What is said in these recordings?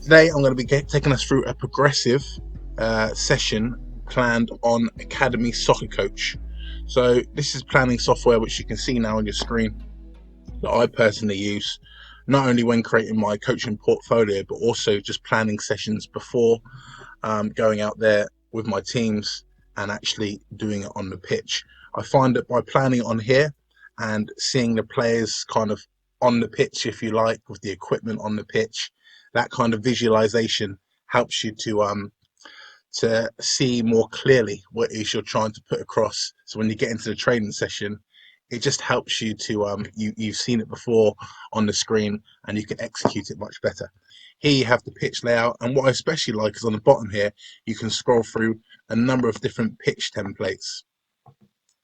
Today I'm going to be taking us through a progressive session planned on Academy Soccer Coach. So this is planning software which you can see now on your screen that I personally use, not only when creating my coaching portfolio but also just planning sessions before going out there with my teams and actually doing it on the pitch. I find that by planning it on here and seeing the players kind of on the pitch, if you like, with the equipment on the pitch, that kind of visualization helps you to see more clearly what it is you're trying to put across. So when you get into the training session, it just helps you to you've seen it before on the screen and you can execute it much better. Here you have the pitch layout, and what I especially like is on the bottom here you can scroll through a number of different pitch templates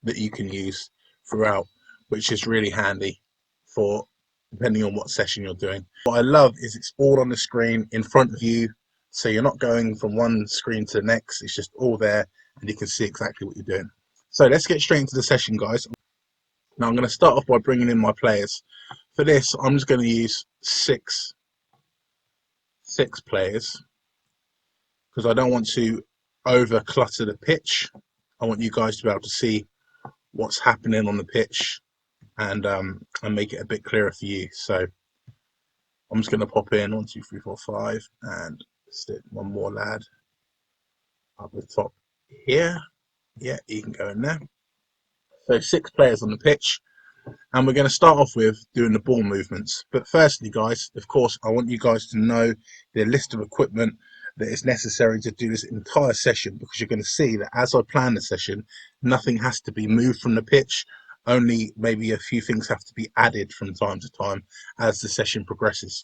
that you can use throughout, which is really handy for depending on what session you're doing. What I love is it's all on the screen in front of you, so you're not going from one screen to the next. It's just all there and you can see exactly what you're doing. So let's get straight into the session, guys. Now I'm going to start off by bringing in my players. For this I'm just going to use six players because I don't want to over clutter the pitch. I want you guys to be able to see what's happening on the pitch and make it a bit clearer for you. So I'm just going to pop in 1, 2, 3, 4, 5 and stick one more lad up the top here. Yeah, you can go in there. So 6 players on the pitch, and we're going to start off with doing the ball movements. But firstly, guys, of course, I want you guys to know the list of equipment that is necessary to do this entire session, because you're going to see that as I plan the session, nothing has to be moved from the pitch. Only maybe a few things have to be added from time to time as the session progresses.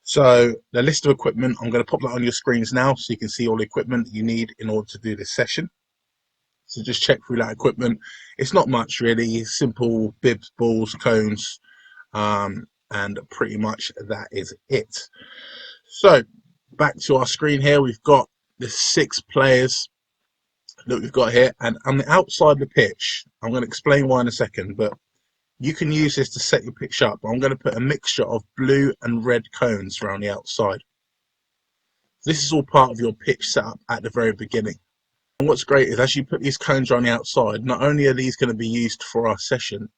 So the list of equipment, I'm going to pop that on your screens now so you can see all the equipment that you need in order to do this session. So just check through that equipment. It's not much really, simple bibs, balls, cones, and pretty much that is it. So back to our screen here, we've got the 6 players that we've got here, and on the outside of the pitch, I'm going to explain why in a second, but you can use this to set your pitch up. I'm going to put a mixture of blue and red cones around the outside. This is all part of your pitch setup at the very beginning. And what's great is as you put these cones around the outside, not only are these going to be used for our session,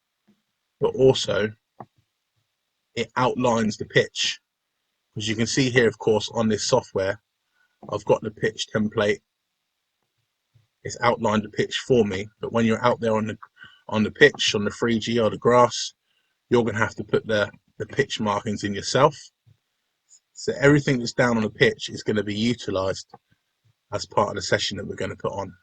but also it outlines the pitch. As you can see here, of course, on this software, I've got the pitch template. It's outlined the pitch for me, but when you're out there on the pitch, on the 3G or the grass, you're going to have to put the pitch markings in yourself. So everything that's down on the pitch is going to be utilized as part of the session that we're going to put on.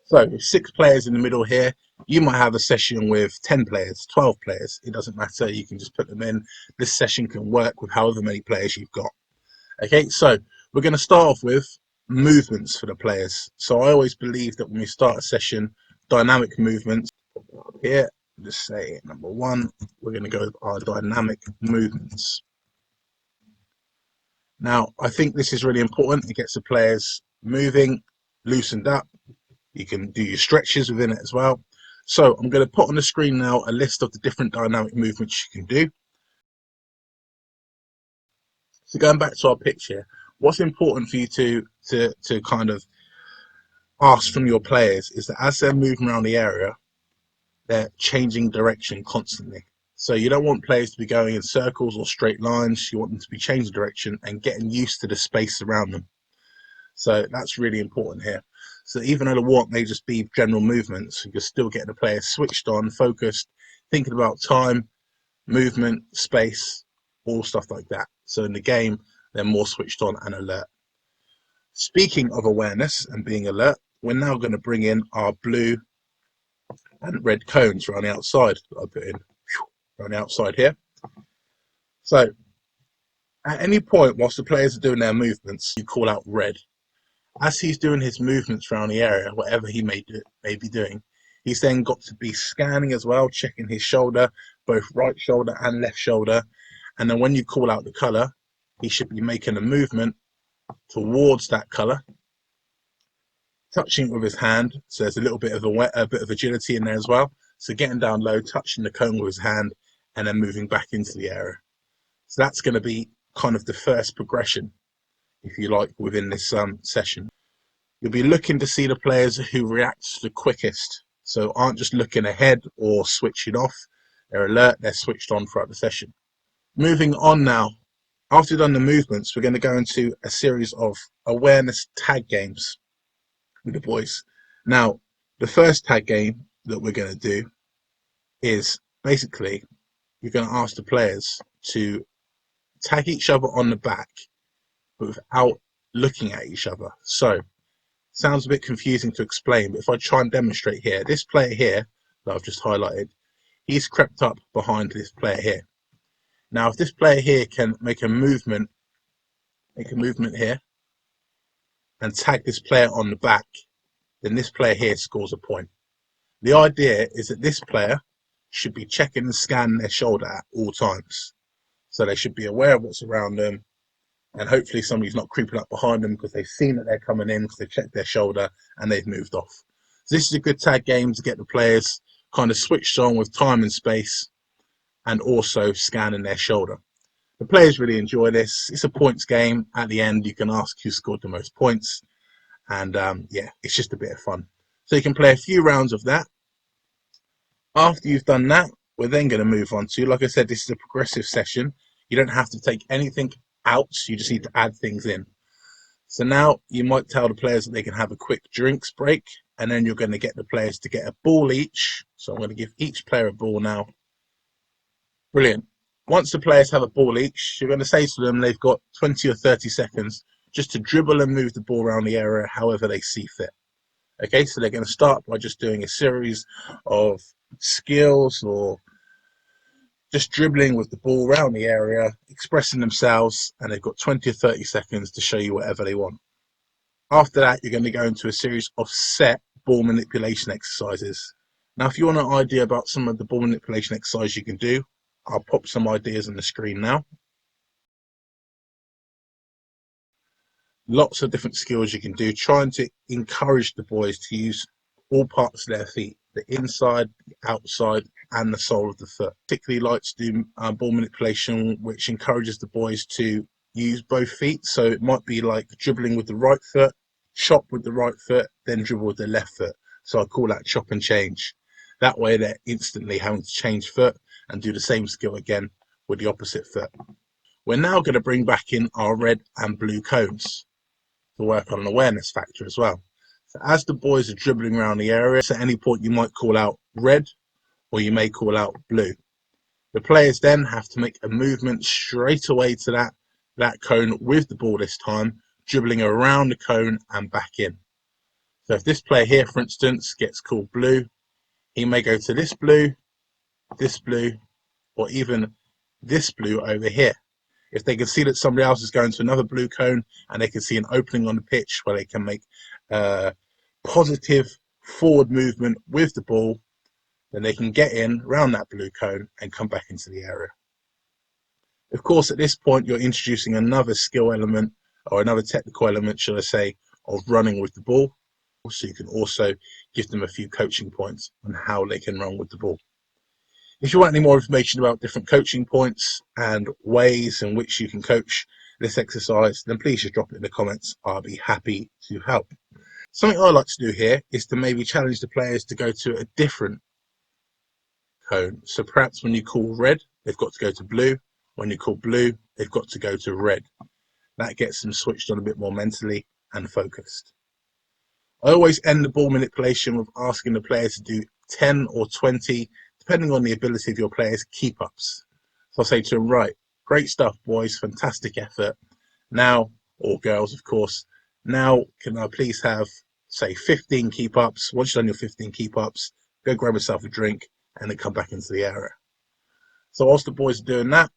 So with 6 players in the middle here, you might have a session with 10 players, 12 players. It doesn't matter. You can just put them in. This session can work with however many players you've got. Okay, so we're going to start off with movements for the players. So I always believe that when we start a session, dynamic movements. Here, just say number 1, we're going to go with our dynamic movements. Now, I think this is really important. It gets the players moving, loosened up. You can do your stretches within it as well. So I'm going to put on the screen now a list of the different dynamic movements you can do. So going back to our pitch here, what's important for you to kind of ask from your players is that as they're moving around the area, they're changing direction constantly. So you don't want players to be going in circles or straight lines. You want them to be changing direction and getting used to the space around them. So that's really important here. So even though the walk may just be general movements, you're still getting the players switched on, focused, thinking about time, movement, space, all stuff like that. So in the game, they're more switched on and alert. Speaking of awareness and being alert, we're now going to bring in our blue and red cones around the outside that I put in around the outside here. So at any point whilst the players are doing their movements, you call out red. As he's doing his movements around the area, whatever he may be doing, he's then got to be scanning as well, checking his shoulder, both right shoulder and left shoulder. And then when you call out the colour, he should be making a movement towards that colour, touching it with his hand. So there's a little bit of a bit of agility in there as well. So getting down low, touching the cone with his hand, and then moving back into the area. So that's going to be kind of the first progression, if you like, within this session. You'll be looking to see the players who react the quickest, so aren't just looking ahead or switching off. They're alert, they're switched on throughout the session. Moving on now, after you've done the movements, we're going to go into a series of awareness tag games with the boys. Now, the first tag game that we're going to do is basically you're going to ask the players to tag each other on the back, but without looking at each other. So, sounds a bit confusing to explain, but if I try and demonstrate here, this player here that I've just highlighted, he's crept up behind this player here. Now, if this player here can make a movement here and tag this player on the back, then this player here scores a point. The idea is that this player should be checking and scanning their shoulder at all times. So they should be aware of what's around them, and hopefully somebody's not creeping up behind them because they've seen that they're coming in, because they've checked their shoulder and they've moved off. So this is a good tag game to get the players kind of switched on with time and space and also scanning their shoulder. The players really enjoy this. It's a points game. At the end, you can ask who scored the most points. And yeah, it's just a bit of fun. So you can play a few rounds of that. After you've done that, we're then going to move on to, like I said, this is a progressive session. You don't have to take anything out. You just need to add things in. So now you might tell the players that they can have a quick drinks break. And then you're going to get the players to get a ball each. So I'm going to give each player a ball now. Brilliant. Once the players have a ball each, you're going to say to them they've got 20 or 30 seconds just to dribble and move the ball around the area however they see fit. Okay, so they're going to start by just doing a series of skills or just dribbling with the ball around the area, expressing themselves, and they've got 20 or 30 seconds to show you whatever they want. After that, you're going to go into a series of set ball manipulation exercises. Now, if you want an idea about some of the ball manipulation exercises you can do, I'll pop some ideas on the screen now. Lots of different skills you can do, trying to encourage the boys to use all parts of their feet, the inside, the outside, and the sole of the foot. Particularly like to do ball manipulation, which encourages the boys to use both feet. So it might be like dribbling with the right foot, chop with the right foot, then dribble with the left foot. So I call that chop and change. That way they're instantly having to change foot and do the same skill again with the opposite foot. We're now going to bring back in our red and blue cones to work on an awareness factor as well. So as the boys are dribbling around the area, at any point you might call out red or you may call out blue. The players then have to make a movement straight away to that cone with the ball this time, dribbling around the cone and back in. So if this player here, for instance, gets called blue, he may go to this blue, or even this blue over here. If they can see that somebody else is going to another blue cone and they can see an opening on the pitch where they can make positive forward movement with the ball, then they can get in around that blue cone and come back into the area. Of course, at this point, you're introducing another skill element or another technical element, should I say, of running with the ball. So you can also give them a few coaching points on how they can run with the ball. If you want any more information about different coaching points and ways in which you can coach this exercise, then please just drop it in the comments. I'll be happy to help. Something I like to do here is to maybe challenge the players to go to a different cone. So perhaps when you call red, they've got to go to blue. When you call blue, they've got to go to red. That gets them switched on a bit more mentally and focused. I always end the ball manipulation with asking the players to do 10 or 20, depending on the ability of your players, keep-ups. So I'll say to them, right, great stuff, boys, fantastic effort. Now, or girls, of course, now can I please have, say, 15 keep-ups. Once you've done your 15 keep-ups, go grab yourself a drink and then come back into the area. So whilst the boys are doing that,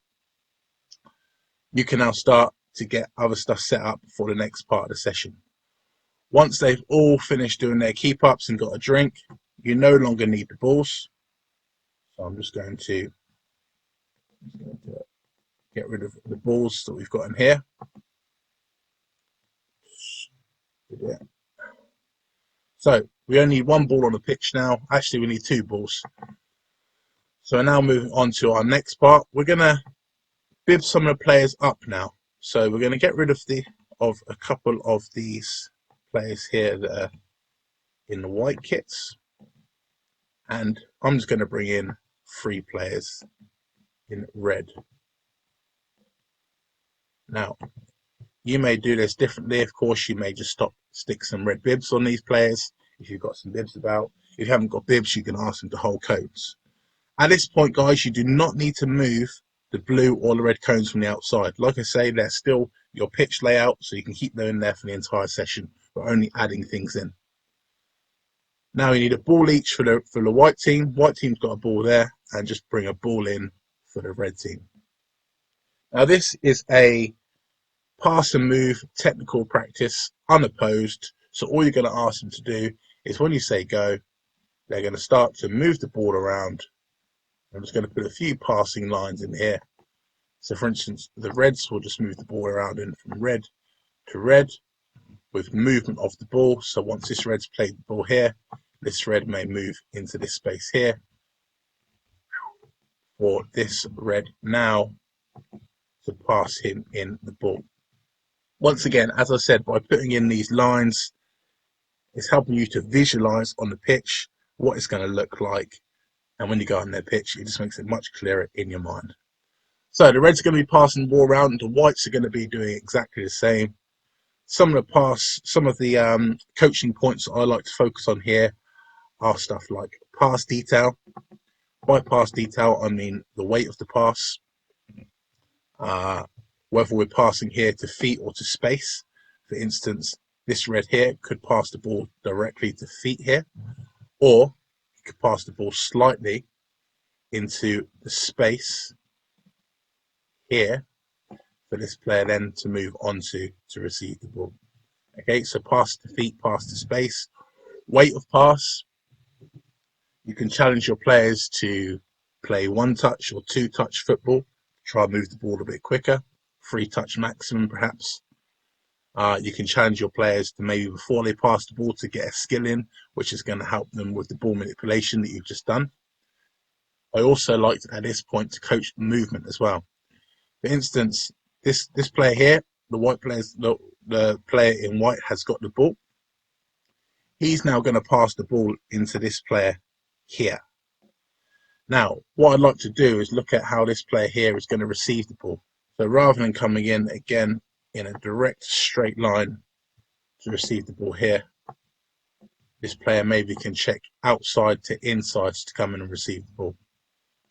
you can now start to get other stuff set up for the next part of the session. Once they've all finished doing their keep-ups and got a drink, you no longer need the balls. So I'm just going to get rid of the balls that we've got in here. So we only need one ball on the pitch now. Actually, we need two balls. So now moving on to our next part, we're going to bib some of the players up now. So we're going to get rid of a couple of these players here that are in the white kits, and I'm just going to bring in 3 players in red. Now, you may do this differently. Of course, you may just stick some red bibs on these players if you've got some bibs about. If you haven't got bibs, you can ask them to hold cones. At this point, guys, you do not need to move the blue or the red cones from the outside. Like I say, they're still your pitch layout, so you can keep them in there for the entire session. We're only adding things in. Now you need a ball each for the white team. White team's got a ball there, and just bring a ball in for the red team. Now this is a pass and move technical practice, unopposed. So all you're going to ask them to do is when you say go, they're going to start to move the ball around. I'm just going to put a few passing lines in here. So for instance, the reds will just move the ball around in from red to red with movement of the ball. So once this red's played the ball here, this red may move into this space here, or this red now to pass him in the ball. Once again, as I said, by putting in these lines, it's helping you to visualize on the pitch what it's going to look like. And when you go on their pitch, it just makes it much clearer in your mind. So the reds are going to be passing the ball around, and the whites are going to be doing exactly the same. Some of the coaching points that I like to focus on here are stuff like pass detail. By pass detail, I mean the weight of the pass, whether we're passing here to feet or to space. For instance, this red here could pass the ball directly to feet here, or you could pass the ball slightly into the space here for this player then to move on to receive the ball. Okay, so pass to feet, pass to space. Weight of pass, you can challenge your players to play 1-touch or 2-touch football, try and move the ball a bit quicker, 3-touch maximum perhaps. You can challenge your players to maybe before they pass the ball to get a skill in, which is going to help them with the ball manipulation that you've just done. I also like at this point to coach movement as well. For instance, this player here, the player in white has got the ball. He's now going to pass the ball into this player here. Now, what I'd like to do is look at how this player here is going to receive the ball. So rather than coming in again in a direct straight line to receive the ball here, this player maybe can check outside to inside to come in and receive the ball.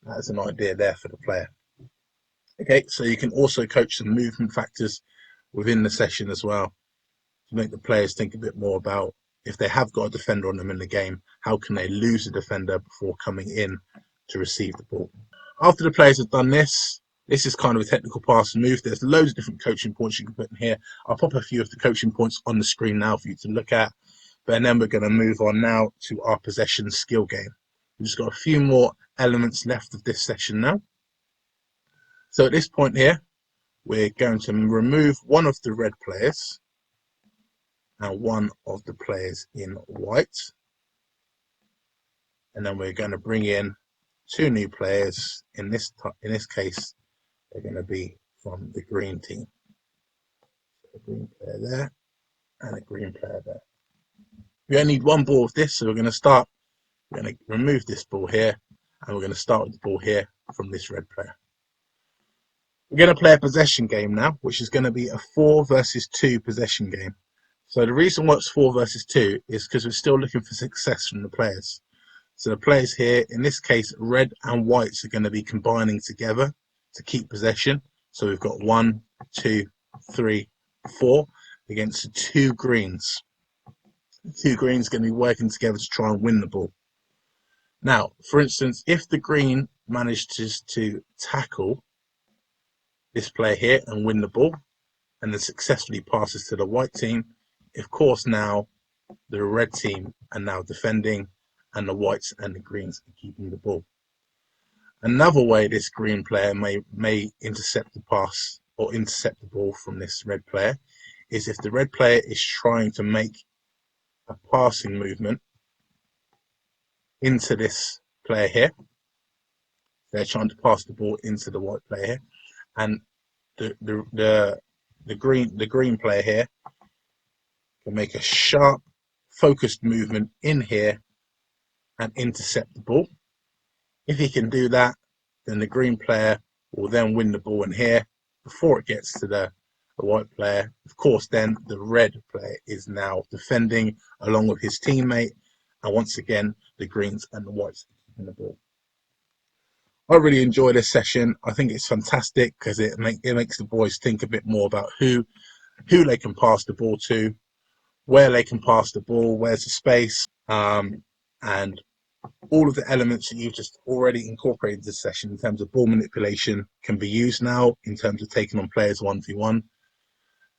That's an idea there for the player. Okay, so you can also coach some movement factors within the session as well to make the players think a bit more about if they have got a defender on them in the game, how can they lose a defender before coming in to receive the ball. After the players have done this, this is kind of a technical pass and move. There's loads of different coaching points you can put in here. I'll pop a few of the coaching points on the screen now for you to look at. But then we're going to move on now to our possession skill game. We've just got a few more elements left of this session now. So at this point here, we're going to remove one of the red players and one of the players in white. And then we're going to bring in 2 new players. In this case, they're going to be from the green team. So a green player there and a green player there. We only need 1 ball of this, so we're going to remove this ball here, and we're going to start with the ball here from this red player. We're going to play a possession game now, which is going to be a 4 versus 2 possession game. So the reason why it's 4 versus 2 is because we're still looking for success from the players. So the players here, in this case, red and whites are going to be combining together to keep possession. So we've got 1, 2, 3, 4 against the 2 greens. The 2 greens are going to be working together to try and win the ball. Now, for instance, if the green manages to tackle this player here and win the ball, and then successfully passes to the white team, of course now the red team are now defending, and the whites and the greens are keeping the ball. Another way this green player may intercept the pass or intercept the ball from this red player is if the red player is trying to make a passing movement into this player here. They're trying to pass the ball into the white player here, and the the green player here can make a sharp, focused movement in here and intercept the ball. If he can do that, then the green player will then win the ball in here before it gets to the white player. Of course, then the red player is now defending along with his teammate, and once again, the greens and the whites in the ball. I really enjoy this session. I think it's fantastic because it makes the boys think a bit more about who they can pass the ball to, where they can pass the ball, where's the space, and all of the elements that you've just already incorporated in this session in terms of ball manipulation can be used now in terms of taking on players 1v1,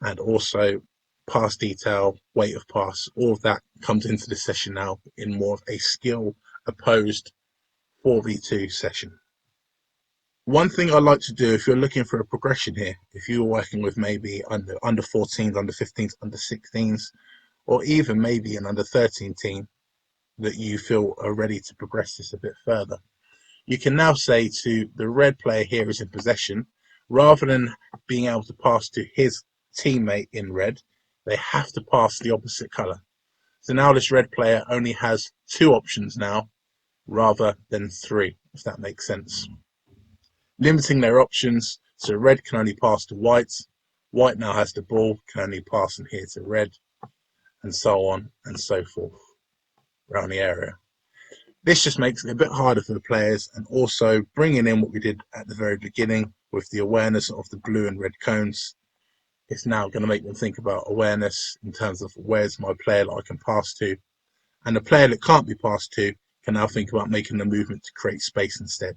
and also pass detail, weight of pass, all of that comes into this session now in more of a skill opposed 4v2 session. One thing I like to do, if you're looking for a progression here, if you're working with maybe under 14s, under 15s, under 16s, or even maybe an under 13 team that you feel are ready to progress this a bit further, you can now say to the red player here is in possession, rather than being able to pass to his teammate in red, they have to pass the opposite color. So now this red player only has 2 options now rather than 3, if that makes sense. Limiting their options, so red can only pass to white, white now has the ball, can only pass from here to red, and so on and so forth around the area. This just makes it a bit harder for the players, and also bringing in what we did at the very beginning with the awareness of the blue and red cones. It's now going to make them think about awareness in terms of where's my player that I can pass to, and the player that can't be passed to can now think about making the movement to create space instead.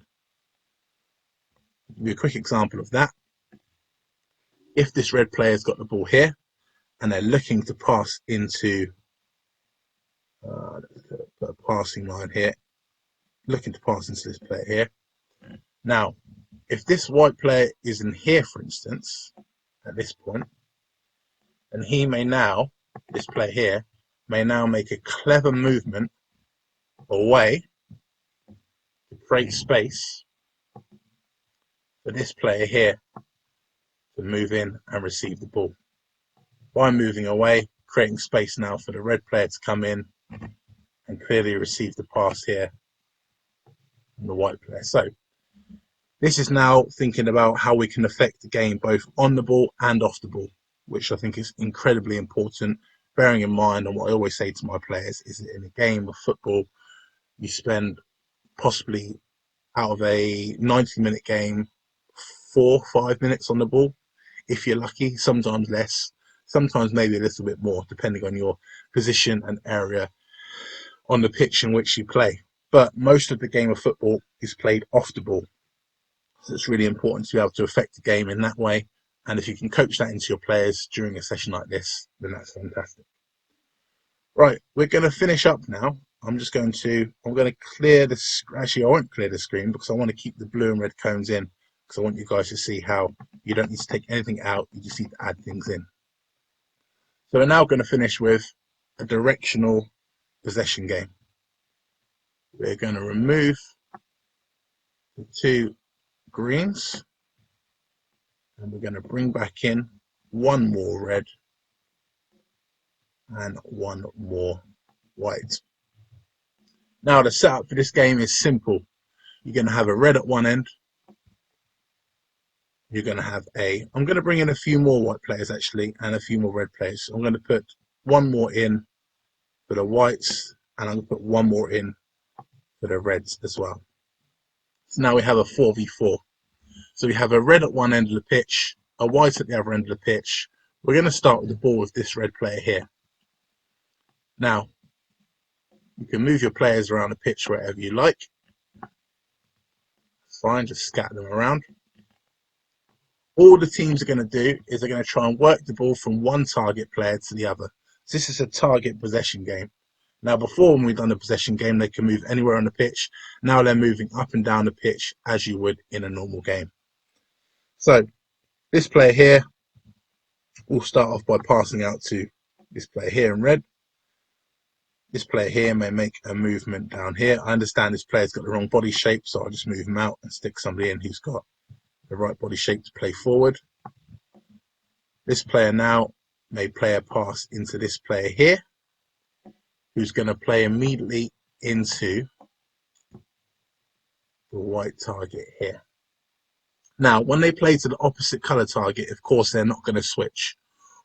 I'll give you a quick example of that. If this red player's got the ball here and they're looking to pass into let's put a passing line here, looking to pass into this player here. Now, if this white player is in here, for instance, at this point, and he may now, this player here, may now make a clever movement away to create space for this player here to move in and receive the ball. By moving away, creating space now for the red player to come in and clearly receive the pass here from the white player. So this is now thinking about how we can affect the game both on the ball and off the ball, which I think is incredibly important, bearing in mind, and what I always say to my players is that in a game of football, you spend possibly out of a 90-minute game, 4 or 5 minutes on the ball, if you're lucky, sometimes less, sometimes maybe a little bit more, depending on your position and area on the pitch in which you play. But most of the game of football is played off the ball. So it's really important to be able to affect the game in that way. And if you can coach that into your players during a session like this, then that's fantastic. Right, we're going to finish up now. I'm going to clear this. Actually, I won't clear the screen because I want to keep the blue and red cones in, because I want you guys to see how you don't need to take anything out. You just need to add things in. So we're now going to finish with a directional possession game. We're going to remove the 2 greens, and we're going to bring back in 1 more red and 1 more white. Now the setup for this game is simple. You're going to have a red at one end. You're going to have I'm going to bring in a few more white players actually, and a few more red players. I'm going to put 1 more in for the whites, and I'm going to put 1 more in for the reds as well. So now we have a 4v4. So we have a red at one end of the pitch, a white at the other end of the pitch. We're going to start with the ball with this red player here. Now, you can move your players around the pitch wherever you like. Fine, just scatter them around. All the teams are going to do is they're going to try and work the ball from one target player to the other. So this is a target possession game. Now, before, when we've done a possession game, they can move anywhere on the pitch. Now they're moving up and down the pitch as you would in a normal game. So this player here will start off by passing out to this player here in red. This player here may make a movement down here. I understand this player's got the wrong body shape, so I'll just move him out and stick somebody in who's got the right body shape to play forward. This player now may play a pass into this player here, who's going to play immediately into the white target here. Now, when they play to the opposite color target, of course, they're not going to switch.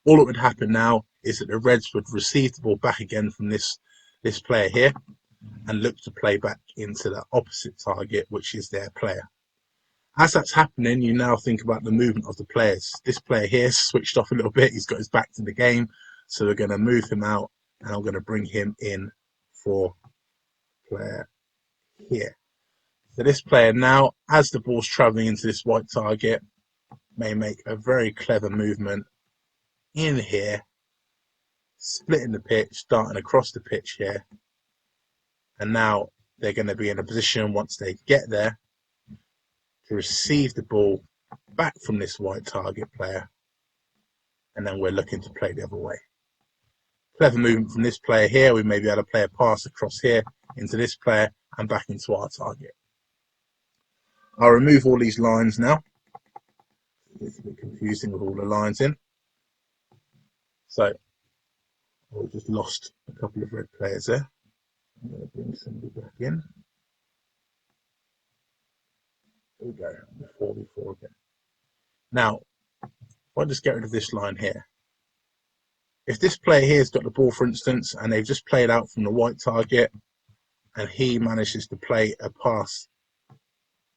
All that would happen now is that the Reds would receive the ball back again from this player here and look to play back into the opposite target, which is their player. As that's happening, you now think about the movement of the players. This player here switched off a little bit. He's got his back to the game. So we're going to move him out, and I'm going to bring him in for player here. So this player now, as the ball's traveling into this white target, may make a very clever movement in here, splitting the pitch, darting across the pitch here. And now they're going to be in a position, once they get there, to receive the ball back from this white target player, and then we're looking to play the other way. Clever movement from this player here. We may be able to play a pass across here into this player and back into our target. I'll remove all these lines now. It's a bit confusing with all the lines in. So we just lost a couple of red players there. I'm going to bring somebody back in. There we go, before again. Now, if I just get rid of this line here, if this player here has got the ball, for instance, and they've just played out from the white target, and he manages to play a pass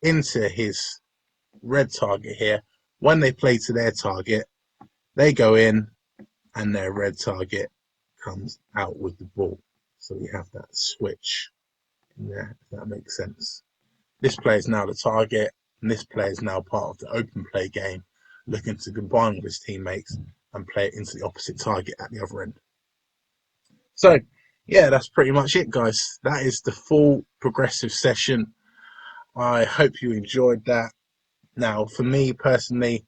into his red target here, when they play to their target, they go in and their red target comes out with the ball. So we have that switch in there, if that makes sense. This player is now the target, and this player is now part of the open play game, looking to combine with his teammates and play it into the opposite target at the other end. So, yeah, that's pretty much it, guys. That is the full progressive session. I hope you enjoyed that. Now, for me personally,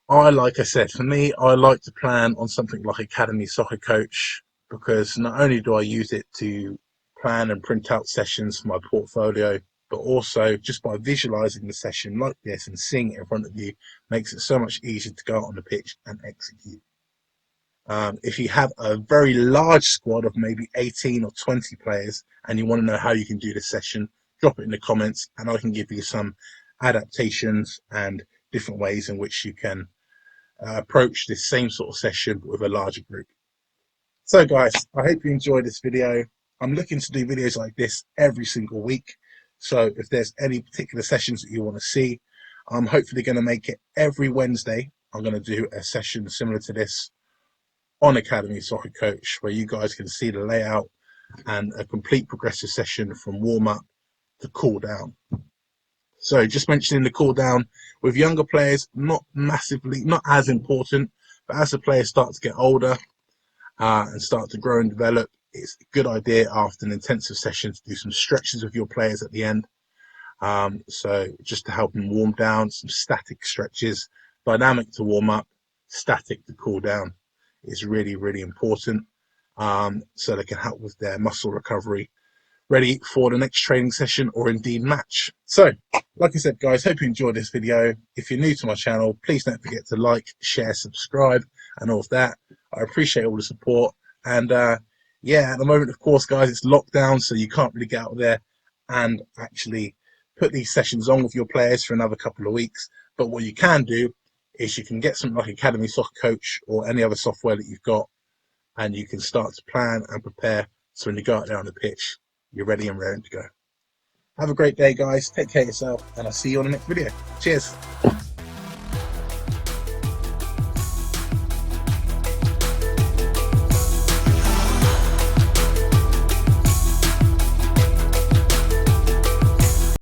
like I said, I like to plan on something like Academy Soccer Coach, because not only do I use it to plan and print out sessions for my portfolio, but also just by visualizing the session like this and seeing it in front of you makes it so much easier to go out on the pitch and execute. If you have a very large squad of maybe 18 or 20 players and you want to know how you can do this session, drop it in the comments and I can give you some adaptations and different ways in which you can approach this same sort of session with a larger group. So guys, I hope you enjoyed this video. I'm looking to do videos like this every single week. So if there's any particular sessions that you want to see, I'm hopefully going to make it every Wednesday. I'm going to do a session similar to this on Academy Soccer Coach, where you guys can see the layout and a complete progressive session from warm up to cool down. So just mentioning the cool down with younger players, not as important, but as the players start to get older and start to grow and develop, it's a good idea after an intensive session to do some stretches with your players at the end. So just to help them warm down, some static stretches, dynamic to warm up, static to cool down is really, really important. So they can help with their muscle recovery, ready for the next training session or indeed match. So, like I said, guys, hope you enjoyed this video. If you're new to my channel, please don't forget to like, share, subscribe, and all of that. I appreciate all the support. And yeah, at the moment, of course, guys, it's lockdown, so you can't really get out there and actually put these sessions on with your players for another couple of weeks. But what you can do is you can get something like Academy Soccer Coach or any other software that you've got, and you can start to plan and prepare so when you go out there on the pitch, you're ready and raring to go. Have a great day, guys. Take care of yourself, and I'll see you on the next video. Cheers.